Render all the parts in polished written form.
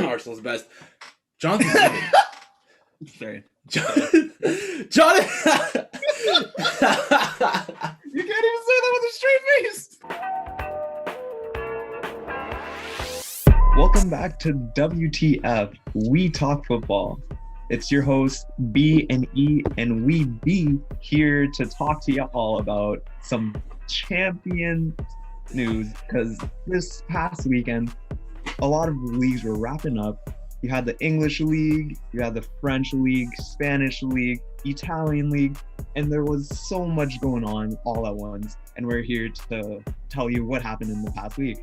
Arsenal's best. Jonathan David. Sorry. Jonathan. You can't even say that with a straight face. Welcome back to WTF. We talk football. It's your host B and E, and we be here to talk to y'all about some champion news, because this past weekend a lot of the leagues were wrapping up. You had the English League, you had the French League, Spanish League, Italian League, and there was so much going on all at once, and we're here to tell you what happened in the past week.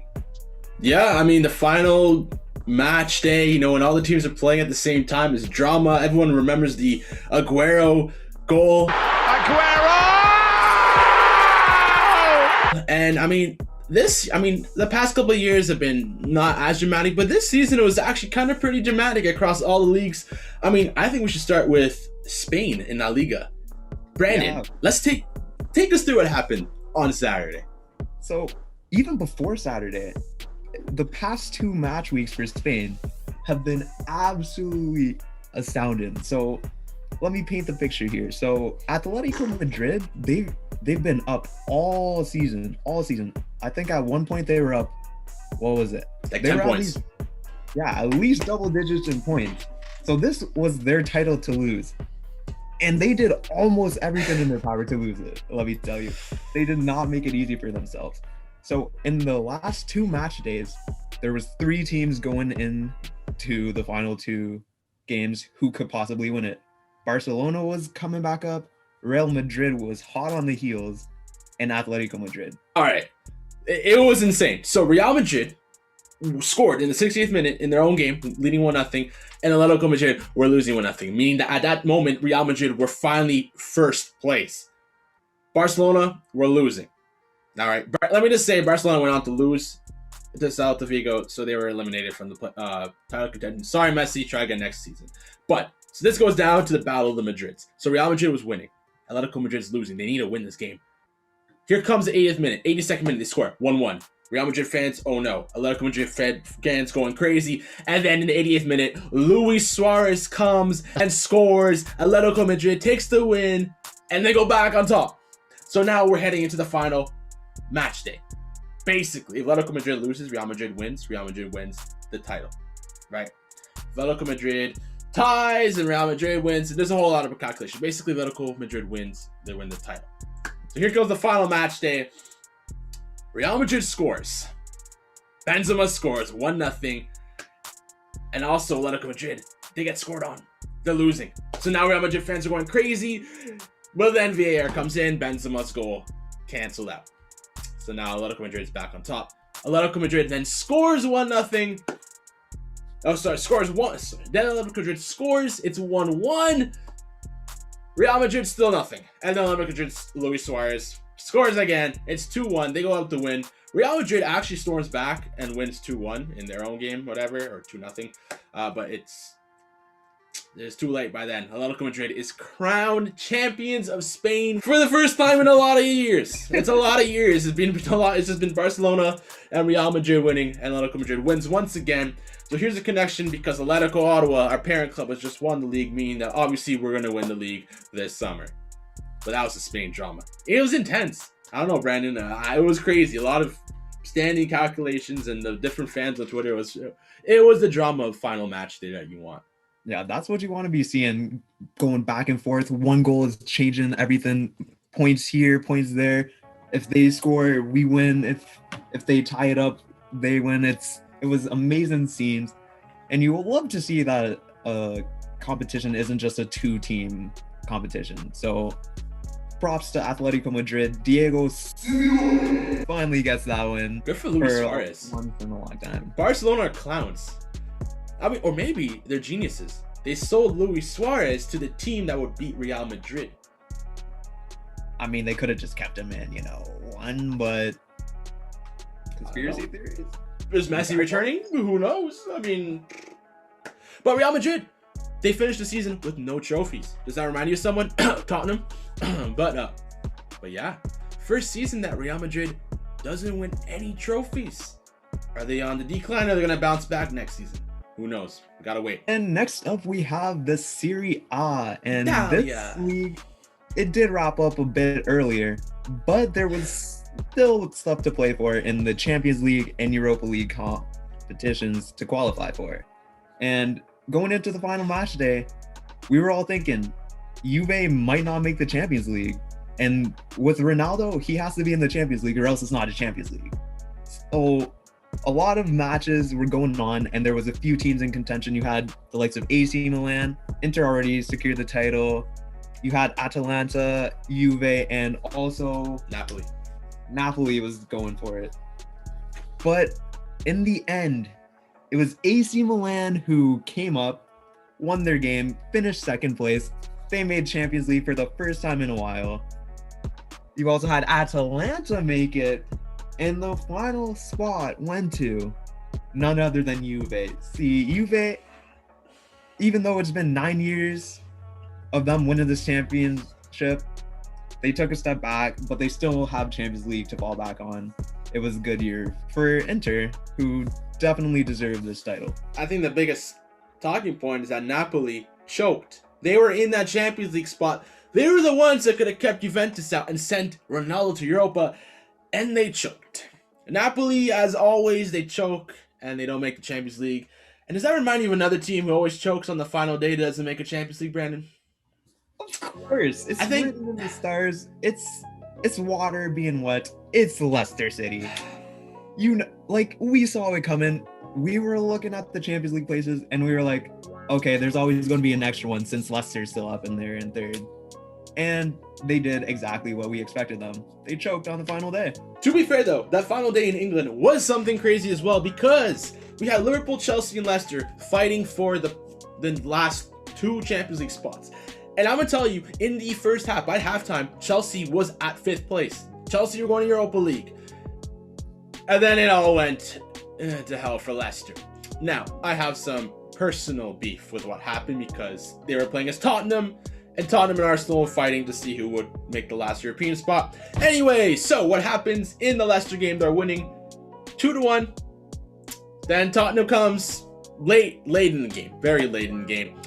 Yeah, I mean, the final match day, you know, when all the teams are playing at the same time, is drama. Everyone remembers the Aguero goal. And I mean, the past couple of years have been not as dramatic, but this season it was actually kind of pretty dramatic across all the leagues. I mean, I think we should start with Spain in La Liga. Brandon, let's take us through what happened on Saturday. So even before Saturday, the past 2 match weeks for Spain have been absolutely astounding. So let me paint the picture here. So Atletico Madrid, they've been up all season. I think at one point they were up, what was it? Like 10 points. At least double digits in points. So this was their title to lose. And they did almost everything in their power to lose it, let me tell you. They did not make it easy for themselves. So in the last 2 match days, there was 3 teams going into the final 2 games who could possibly win it. Barcelona was coming back up, Real Madrid was hot on the heels, and Atletico Madrid. All right. It was insane. So Real Madrid scored in the 68th minute in their own game, leading 1-0, and Atletico Madrid were losing 1-0, meaning that at that moment, Real Madrid were finally first place. Barcelona were losing. All right, let me just say Barcelona went on to lose to Celta Vigo, so they were eliminated from the title contention. Sorry, Messi, try again next season. But, so this goes down to the battle of the Madrids. So Real Madrid was winning. Atletico Madrid's losing. They need to win this game. Here comes the 80th minute. 82nd minute, they score 1-1. Real Madrid fans, oh no. Atletico Madrid fans going crazy. And then in the 88th minute, Luis Suarez comes and scores. Atletico Madrid takes the win, and they go back on top. So now we're heading into the final match day. Basically, if Atletico Madrid loses, Real Madrid wins the title, right? If Atletico Madrid ties and Real Madrid wins, there's a whole lot of calculation. Basically, if Atletico Madrid wins, they win the title. So here goes the final match day. Real Madrid scores. Benzema scores 1-0. And also Atletico Madrid, they get scored on. They're losing. So now Real Madrid fans are going crazy. But then VAR comes in, Benzema's goal canceled out. So now Atletico Madrid is back on top. Atletico Madrid then scores 1-0. Scores 1. Then Atletico Madrid scores. It's 1-1. Real Madrid still nothing. And then Atletico Madrid's Luis Suarez scores again. It's 2-1. They go out to win. Real Madrid actually storms back and wins 2-1 in their own game, whatever, or 2-0. But it's too late by then. Atletico Madrid is crowned champions of Spain for the first time in a lot of years. It's a lot of years. It's been a lot. It's just been Barcelona and Real Madrid winning, and Atletico Madrid wins once again. So here's a connection, because Atletico Ottawa, our parent club, has just won the league, meaning that obviously we're going to win the league this summer. But that was the Spain drama. It was intense. I don't know, Brandon. It was crazy. A lot of standing calculations, and the different fans on Twitter. It was the drama of final match day that you want. Yeah, that's what you want to be seeing, going back and forth. One goal is changing everything. Points here, points there. If they score, we win. If they tie it up, they win. It was amazing scenes. And you will love to see that competition isn't just a 2-team competition. So props to Atletico Madrid. Diego finally gets that win. Good for Luis Suarez. Once in a long time. Barcelona are clowns. I mean, or maybe they're geniuses. They sold Luis Suarez to the team that would beat Real Madrid. I mean, they could have just kept him in, but conspiracy theories. Is Messi returning? Who knows? I mean, but Real Madrid, they finished the season with no trophies. Does that remind you of someone? Tottenham? but yeah, first season that Real Madrid doesn't win any trophies. Are they on the decline, or are they going to bounce back next season? Who knows? We gotta wait. And next up, we have the Serie A. And Italia. this league, it did wrap up a bit earlier, but there was still stuff to play for in the Champions League and Europa League competitions to qualify for. And going into the final match day, we were all thinking Juve might not make the Champions League. And with Ronaldo, he has to be in the Champions League or else it's not a Champions League. So a lot of matches were going on and there was a few teams in contention. You had the likes of AC Milan, Inter already secured the title. You had Atalanta, Juve, and also Napoli was going for it. But in the end, it was AC Milan who came up, won their game, finished second place. They made Champions League for the first time in a while. You also had Atalanta make it, and the final spot went to none other than Juve. See, Juve, even though it's been 9 years of them winning this championship, they took a step back, but they still have Champions League to fall back on. It was a good year for Inter, who definitely deserved this title. I think the biggest talking point is that Napoli choked. They were in that Champions League spot. They were the ones that could have kept Juventus out and sent Ronaldo to Europa, and they choked. Napoli, as always, they choke and they don't make the Champions League. And does that remind you of another team who always chokes on the final day, doesn't make a Champions League, Brandon? Of course, it's written in the stars. It's water being wet. It's Leicester City. You know, like, we saw it coming. We were looking at the Champions League places and we were like, okay, there's always going to be an extra one since Leicester's still up in there in third. And they did exactly what we expected them. They choked on the final day. To be fair though, that final day in England was something crazy as well, because we had Liverpool, Chelsea, and Leicester fighting for the last two Champions League spots. And I'm going to tell you, in the first half, by halftime, Chelsea was at 5th place. Chelsea were going to Europa League. And then it all went to hell for Leicester. Now, I have some personal beef with what happened because they were playing as Tottenham, and Tottenham and Arsenal were fighting to see who would make the last European spot. Anyway, so what happens in the Leicester game? They're winning 2-1. Then Tottenham comes late in the game, very late in the game.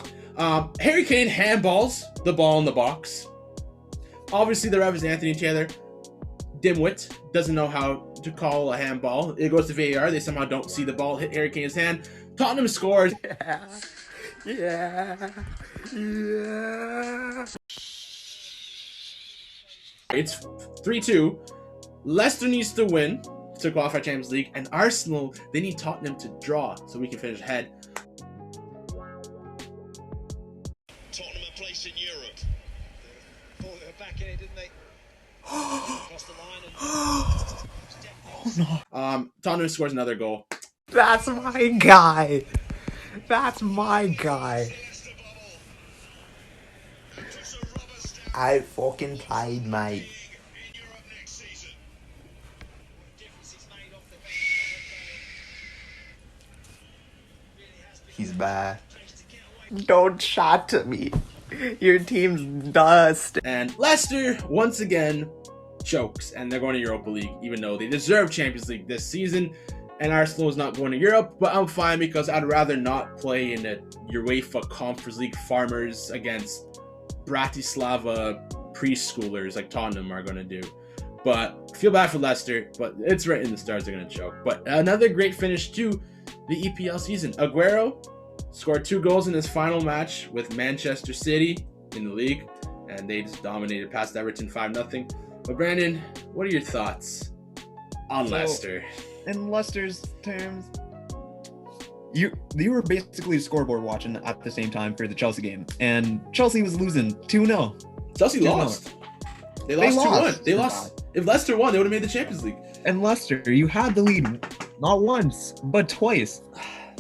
Harry Kane handballs the ball in the box. Obviously, the ref is Anthony Taylor. Dimwit doesn't know how to call a handball. It goes to VAR. They somehow don't see the ball hit Harry Kane's hand. Tottenham scores. Yeah. It's 3-2. Leicester needs to win to qualify Champions League, and Arsenal, they need Tottenham to draw so we can finish ahead. Tottenham a place in Europe. Thought they were back in it, didn't they? Across the line and... Oh no. Tottenham scores another goal. That's my guy. That's my guy. I fucking played, mate. He's bad. Don't chat to me. Your team's dust. And Leicester, once again, chokes, and they're going to Europa League, even though they deserve Champions League this season. And Arsenal is not going to Europe, but I'm fine because I'd rather not play in the UEFA Conference League farmers against Bratislava preschoolers like Tottenham are going to do. But feel bad for Leicester, but it's right in the stars they're going to choke. But another great finish to the EPL season. Aguero scored 2 goals in his final match with Manchester City in the league, and they just dominated past Everton 5-0. But Brandon, what are your thoughts on Leicester? In Leicester's terms, you were basically scoreboard watching at the same time for the Chelsea game, and Chelsea was losing 2-0. Chelsea 2-0. lost. They lost 2-1. They lost. If Leicester won, they would have made the Champions League. And Leicester, you had the lead not once, but twice.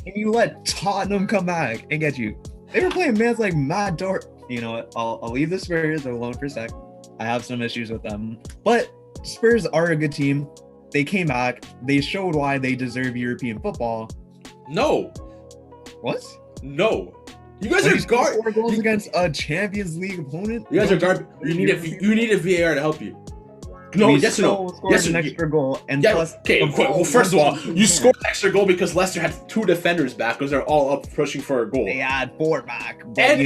And you let Tottenham come back and get you. They were playing mans like Mad Dort. You know what? I'll leave the Spurs alone for a sec. I have some issues with them. But Spurs are a good team. They came back. They showed why they deserve European football. No. What? No. You guys are 4 goals against a Champions League opponent. You guys are garbage. You need a VAR to help you. No, we yes or no? still scored Yes or an no? extra goal, and Yeah, plus. okay. the Well, goal first of all, went to you the scored an extra goal because Leicester had 2 defenders back because they're all up pushing for a goal. They had 4 back, but And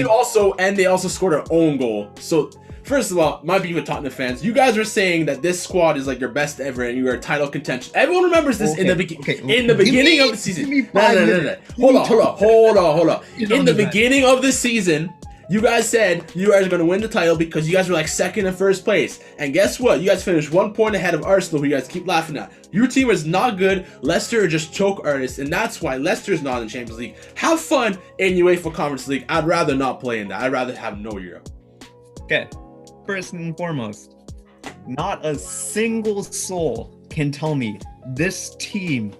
they also scored their own goal. So first of all, my beef with Tottenham fans, you guys are saying that this squad is like your best ever and you are title contention. Everyone remembers this in the beginning of the season. No. Hold on. In the beginning of the season, you guys said you guys are going to win the title because you guys were like second and first place. And guess what? You guys finished 1 point ahead of Arsenal, who you guys keep laughing at. Your team is not good. Leicester are just choke artists, and that's why Leicester is not in the Champions League. Have fun in UEFA Conference League. I'd rather not play in that. I'd rather have no Europe. Okay, first and foremost, not a single soul can tell me this team,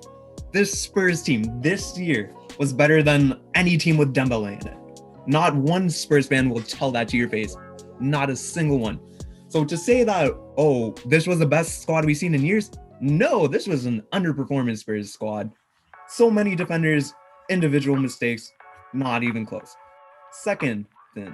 this Spurs team this year was better than any team with Dembele in it. Not one Spurs fan will tell that to your face. Not a single one. So to say that, oh, this was the best squad we've seen in years, no, this was an underperforming Spurs squad. So many defenders, individual mistakes, not even close. Second thing,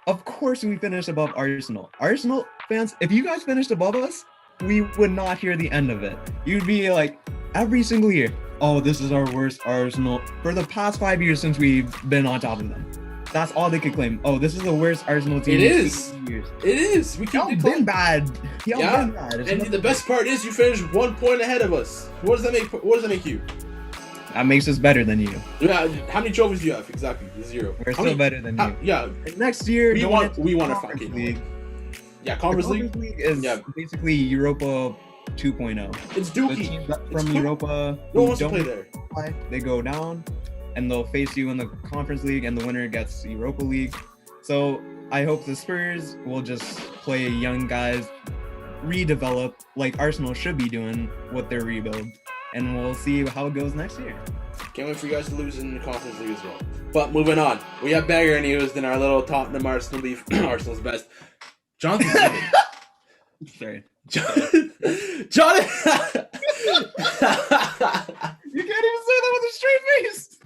of course we finished above Arsenal. Arsenal fans, if you guys finished above us, we would not hear the end of it. You'd be like, every single year, oh, this is our worst Arsenal for the past 5 years since we've been on top of them. That's all they could claim. Oh, this is the worst Arsenal team. It is. Years. It is. We keep been bad. Yeah. Been bad. And the best part is you finished 1 point ahead of us. What does that make? What does that make you? That makes us better than you. Yeah. How many trophies do you have? Exactly 0. We're still better than you. Yeah. And next year, we want a fucking league. Yeah, Conference League. Is basically Europa 2.0. It's Dookie. The teams from Europa no one wants to play there. They go down, and they'll face you in the Conference League, and the winner gets Europa League. So I hope the Spurs will just play young guys, redevelop like Arsenal should be doing with their rebuild, and we'll see how it goes next year. Can't wait for you guys to lose in the Conference League as well. But moving on, we have bigger news than our little Tottenham Arsenal beef. Arsenal's best. Jonathan David. Sorry. Jonathan. You can't even say that with a straight face.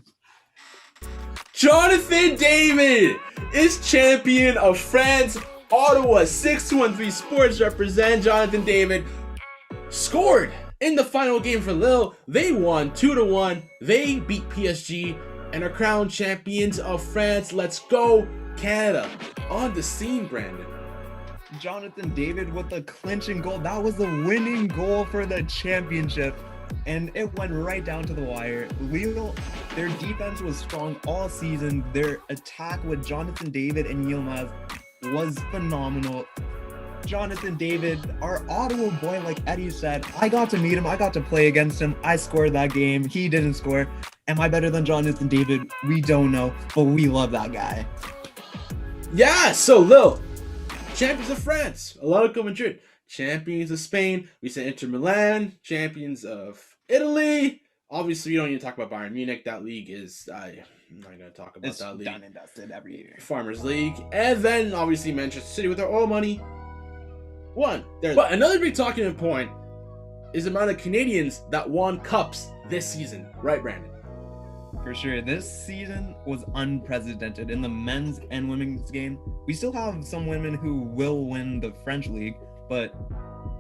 Jonathan David is champion of France. Ottawa 6213 Sports represent Jonathan David. Scored in the final game for Lille. They won 2-1. They beat PSG and are crowned champions of France. Let's go, Canada. On the scene, Brandon. Jonathan David with the clinching goal. That was the winning goal for the championship. And it went right down to the wire. Lille, their defense was strong all season. Their attack with Jonathan David and Yilmaz was phenomenal. Jonathan David, our Ottawa boy, like Eddie said, I got to meet him. I got to play against him. I scored that game. He didn't score. Am I better than Jonathan David? We don't know, but we love that guy. Yeah, so Lille, champions of France. Atletico Madrid, champions of Spain. We said Inter Milan, champions of Italy. Obviously, we don't need to talk about Bayern Munich. That league is, I'm not going to talk about that league. Done and dusted every year. Farmers League. And then, obviously, Manchester City with their oil money won. But another big talking point is the amount of Canadians that won cups this season. Right, Brandon? For sure. This season was unprecedented in the men's and women's game. We still have some women who will win the French league, but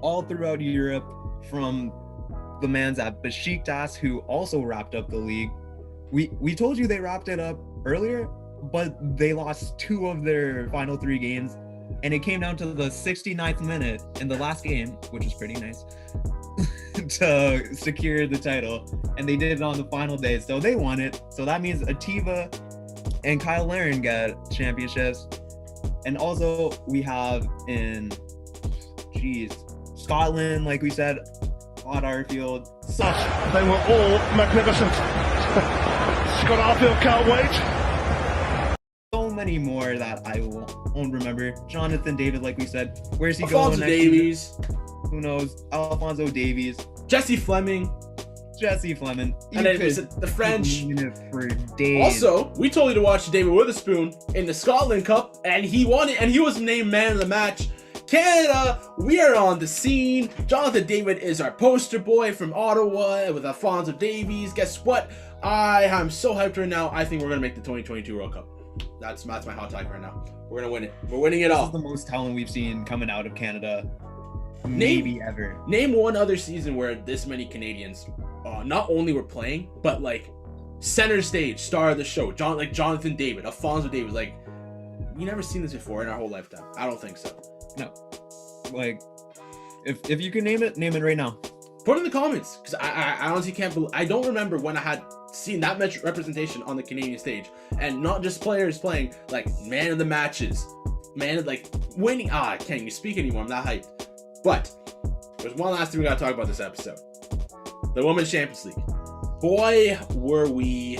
all throughout Europe, from the man's at Besiktas, who also wrapped up the league. We told you they wrapped it up earlier, but they lost 2 of their final 3 games, and it came down to the 69th minute in the last game, which is pretty nice, to secure the title, and they did it on the final day, so they won it. So that means Ativa and Kyle Larin get championships. And also we have in Scotland, like we said, Scott Arfield. They were all magnificent. Scott Arfield can't wait. So many more that I won't remember. Jonathan David, like we said, where's he Alphonso going next Davies. season? Who knows? Alphonso Davies. Jesse Fleming. You And then the French. For days. Also, we told you to watch David Witherspoon in the Scotland Cup, and he won it, and he was named man of the match. Canada, we are on the scene. Jonathan David is our poster boy from Ottawa with Alphonso Davies. Guess what? I am so hyped right now. I think we're going to make the 2022 World Cup. That's my hot take right now. We're going to win it. We're winning it all. This is the most talent we've seen coming out of Canada maybe ever. Name one other season where this many Canadians not only were playing, but like center stage, star of the show, Jonathan David, Alfonso Davis. Like, we never seen this before in our whole lifetime. I don't think so. No. Like, if you can name it right now. Put it in the comments, because I honestly can't believe, I don't remember when I had seen that much representation on the Canadian stage, and not just players playing, like man of the matches, like winning. I can't even speak anymore. I'm not hyped. But there's one last thing we gotta talk about this episode: the Women's Champions League. Boy, were we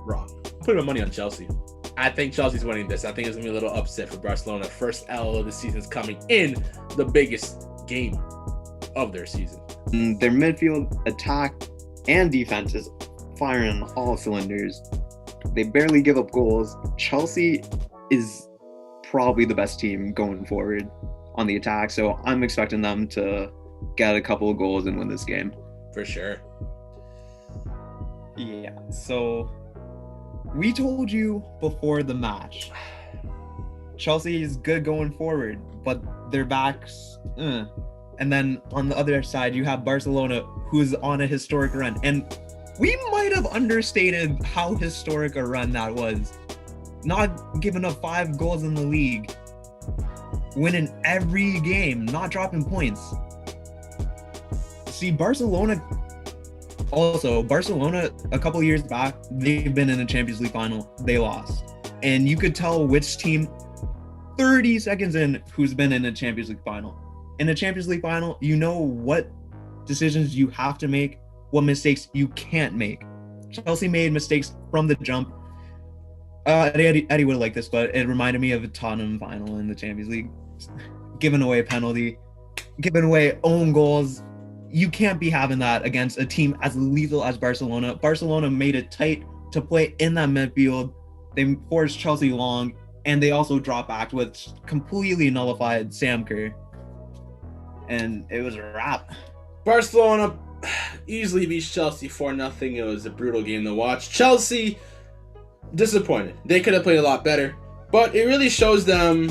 wrong. Put my money on Chelsea. I think Chelsea's winning this. I think it's gonna be a little upset for Barcelona. First L of the season's coming in the biggest game of their season. Their midfield, attack, and defense is firing on all cylinders. They barely give up goals. Chelsea is probably the best team going forward on the attack, so I'm expecting them to get a couple of goals and win this game. For sure. Yeah, so we told you before the match, Chelsea is good going forward, but their backs, And then on the other side, you have Barcelona, who's on a historic run. And we might have understated how historic a run that was. Not giving up 5 goals in the league, winning every game, not dropping points. See, Barcelona, a couple years back, they've been in the Champions League final. They lost. And you could tell which team 30 seconds in who's been in a Champions League final. In a Champions League final, you know what decisions you have to make, what mistakes you can't make. Chelsea made mistakes from the jump. Eddie would like this, but it reminded me of a Tottenham final in the Champions League. Giving away a penalty, giving away own goals. You can't be having that against a team as lethal as Barcelona. Barcelona made it tight to play in that midfield. They forced Chelsea long, and they also dropped back with completely nullified Sam Kerr. And it was a wrap. Barcelona easily beats Chelsea 4-0. It was a brutal game to watch. Chelsea, disappointed. They could have played a lot better, but it really shows them.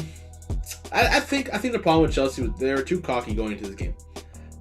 I think the problem with Chelsea was they were too cocky going into this game.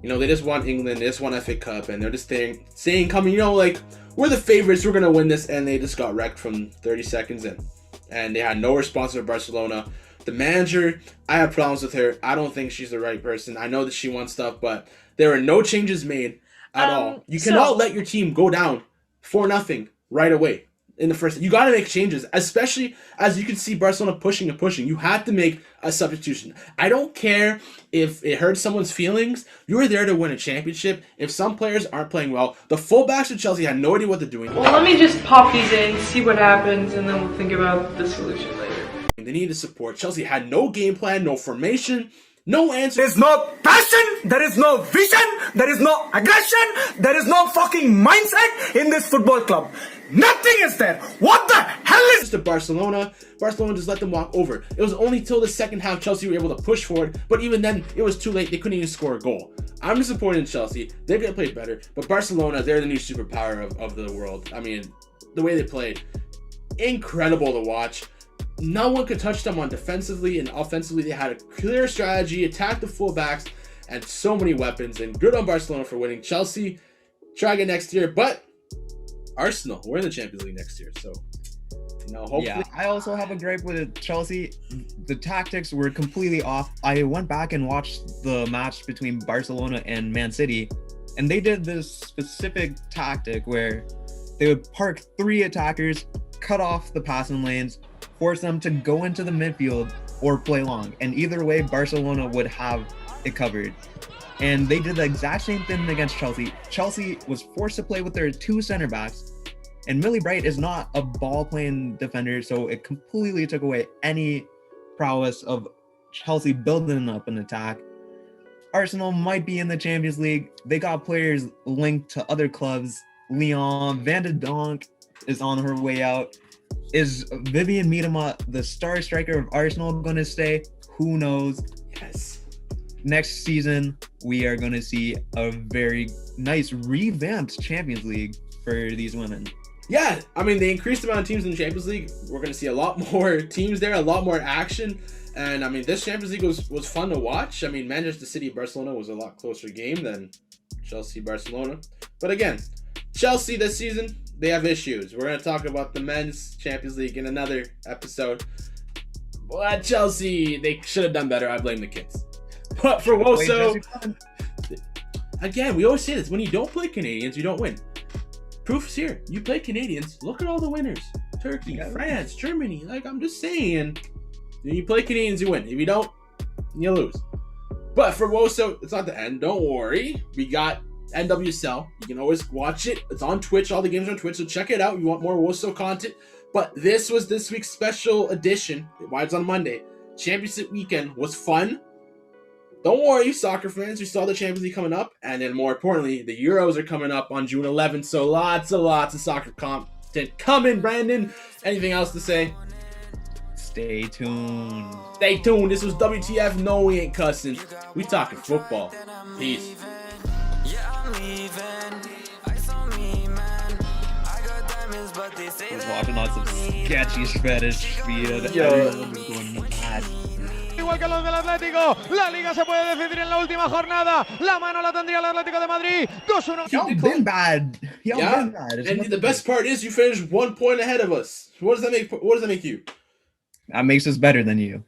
You know, they just won England, they just won FA Cup, and they're just saying coming, like, we're the favorites, we're gonna win this, and they just got wrecked from 30 seconds in. And they had no response from Barcelona. The manager, I have problems with her. I don't think she's the right person. I know that she wants stuff, but there were no changes made at all. You cannot let your team go down 4-0 right away in the first. You got to make changes, especially as you can see Barcelona pushing and pushing. You had to make a substitution. I don't care if it hurts someone's feelings. You were there to win a championship. If some players aren't playing well, the fullbacks of Chelsea had no idea what they're doing. Well, let me just pop these in, see what happens, and then we'll think about the solution later. They needed support. Chelsea had no game plan, no formation, no answer. There is no passion, there is no vision, there is no aggression, there is no fucking mindset in this football club. Nothing is there. What the hell is to Barcelona? Barcelona just let them walk over. It was only till the second half Chelsea were able to push forward, but even then it was too late. They couldn't even score a goal. I'm disappointed in Chelsea. They're gonna play better, but Barcelona, they're the new superpower of the world. I mean, the way they played, incredible to watch. No one could touch them on defensively and offensively. They had a clear strategy, attacked the fullbacks, and so many weapons. And good on Barcelona for winning. Chelsea, try again next year. But Arsenal, we're in the Champions League next year. So, hopefully. Yeah, I also have a gripe with Chelsea. The tactics were completely off. I went back and watched the match between Barcelona and Man City, and they did this specific tactic where they would park 3 attackers, cut off the passing lanes, force them to go into the midfield or play long. And either way, Barcelona would have it covered. And they did the exact same thing against Chelsea. Chelsea was forced to play with their 2 center backs. And Millie Bright is not a ball-playing defender, so it completely took away any prowess of Chelsea building up an attack. Arsenal might be in the Champions League. They got players linked to other clubs. Lyon, Van de Donk is on her way out. Is Vivian Miedema, the star striker of Arsenal, going to stay? Who knows? Yes. Next season, we are going to see a very nice revamped Champions League for these women. Yeah, I mean, they increased the amount of teams in the Champions League. We're going to see a lot more teams there, a lot more action. And, I mean, this Champions League was fun to watch. I mean, Manchester City-Barcelona was a lot closer game than Chelsea-Barcelona. But, again, Chelsea this season, they have issues. We're going to talk about the men's Champions League in another episode. But Chelsea, they should have done better. I blame the kids. But for Woso, again, we always say this. When you don't play Canadians, you don't win. Proof's here. You play Canadians. Look at all the winners. Turkey, France, Germany. Like, I'm just saying. When you play Canadians, you win. If you don't, you lose. But for Woso, it's not the end. Don't worry. We got NWSL. You can always watch it. It's on Twitch. All the games are on Twitch. So check it out. You want more Woso content. But this was this week's special edition. Why it's on Monday. Championship weekend was fun. Don't worry, soccer fans. We saw the Champions League coming up. And then more importantly, the Euros are coming up on June 11th. So lots of soccer content coming, Brandon. Anything else to say? Stay tuned. Stay tuned. This was WTF. No, we ain't cussing. We talking football. Peace. I was watching on some sketchy Spanish video. Everyone was going mad. Igual que los del Atlético, la Liga se puede decidir en la última jornada. La mano la tendría el Atlético de Madrid. 2-1. Y'all been bad. Y'all been bad. And the best part is you finished 1 point ahead of us. What does that make you? That makes us better than you.